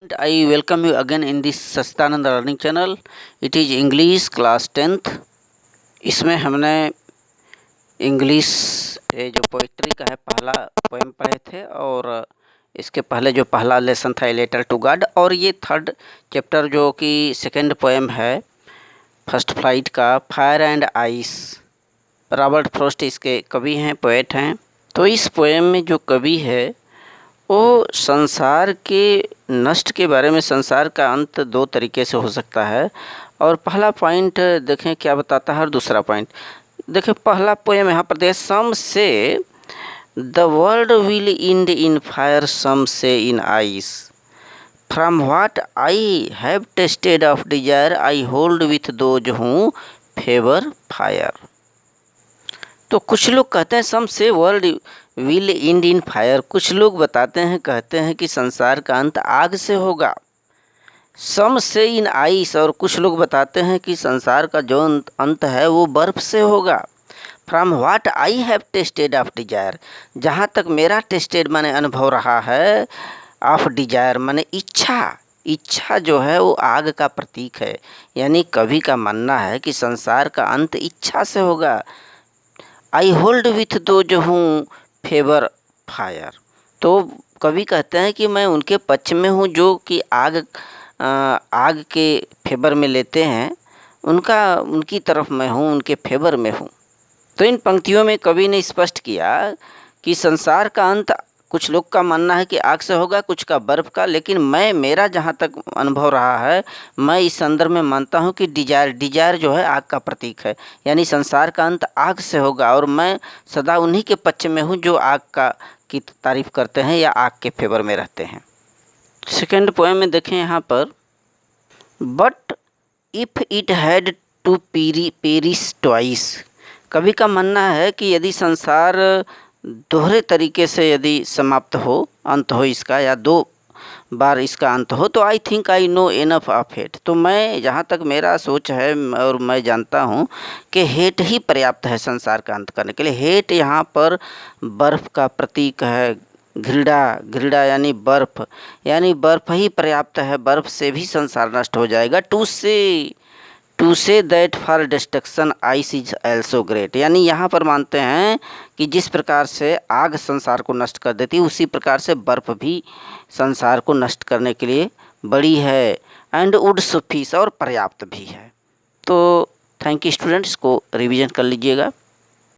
I welcome you again in this Sastanand learning channel. It is English class 10th. इसमें हमने English जो poetry का है पहला पोएम पढ़े थे और इसके पहले जो पहला लेसन था लेटर टू गॉड, और ये थर्ड चैप्टर जो कि सेकंड पोएम है फर्स्ट फ्लाइट का fire and ice. Robert Frost इसके कवि हैं, पोएट हैं. तो इस पोएम में जो कवि है वो संसार के नष्ट के बारे में, संसार का अंत दो तरीके से हो सकता है. और पहला पॉइंट देखें क्या बताता है और दूसरा पॉइंट देखें. पहला पोएम यहाँ पर देखें, some say the world will end in fire, some say in ice. From what I have tasted of desire, I hold with those who favour fire. तो कुछ लोग कहते हैं some say world will end in fire. कुछ लोग बताते हैं, कहते हैं कि संसार का अंत आग से होगा. सम से इन आइस, और कुछ लोग बताते हैं कि संसार का जो अंत है वो बर्फ़ से होगा. From what I have tasted of Dzire, जहाँ तक मेरा टेस्टेड माने अनुभव रहा है, ऑफ डिजायर माने इच्छा. इच्छा जो है वो आग का प्रतीक है. यानी कवि का मानना है कि संसार का अंत इच्छा से होगा. आई होल्ड विथ दो जो हूँ फेवर फायर. तो कवि कहते हैं कि मैं उनके पक्ष में हूँ जो कि आग के फेवर में लेते हैं, उनकी तरफ मैं हूँ, उनके फेवर में हूँ. तो इन पंक्तियों में कवि ने स्पष्ट किया कि संसार का अंत कुछ लोग का मानना है कि आग से होगा, कुछ का बर्फ़ का, लेकिन मेरा जहाँ तक अनुभव रहा है, मैं इस संदर्भ में मानता हूँ कि डिजायर जो है आग का प्रतीक है. यानी संसार का अंत आग से होगा और मैं सदा उन्हीं के पक्ष में हूँ जो आग की तारीफ़ करते हैं या आग के फेवर में रहते हैं. सेकेंड पोएम में देखें यहाँ पर, but if it had to perish twice. कवि का मानना है कि यदि संसार दोहरे तरीके से यदि समाप्त हो, अंत हो इसका, या दो बार इसका अंत हो, तो I think I know enough of hate. तो मैं, जहाँ तक मेरा सोच है और मैं जानता हूँ कि हेट ही पर्याप्त है संसार का अंत करने के लिए. हेट यहाँ पर बर्फ़ का प्रतीक है. घृणा यानी बर्फ़, यानी बर्फ़ ही पर्याप्त है. बर्फ़ से भी संसार नष्ट हो जाएगा. To say that for destruction ice is also great. यानी यहाँ पर मानते हैं कि जिस प्रकार से आग संसार को नष्ट कर देती है, उसी प्रकार से बर्फ़ भी संसार को नष्ट करने के लिए बड़ी है. एंड वुड सफिश, और पर्याप्त भी है. तो थैंक यू स्टूडेंट्स, को रिवीजन कर लीजिएगा.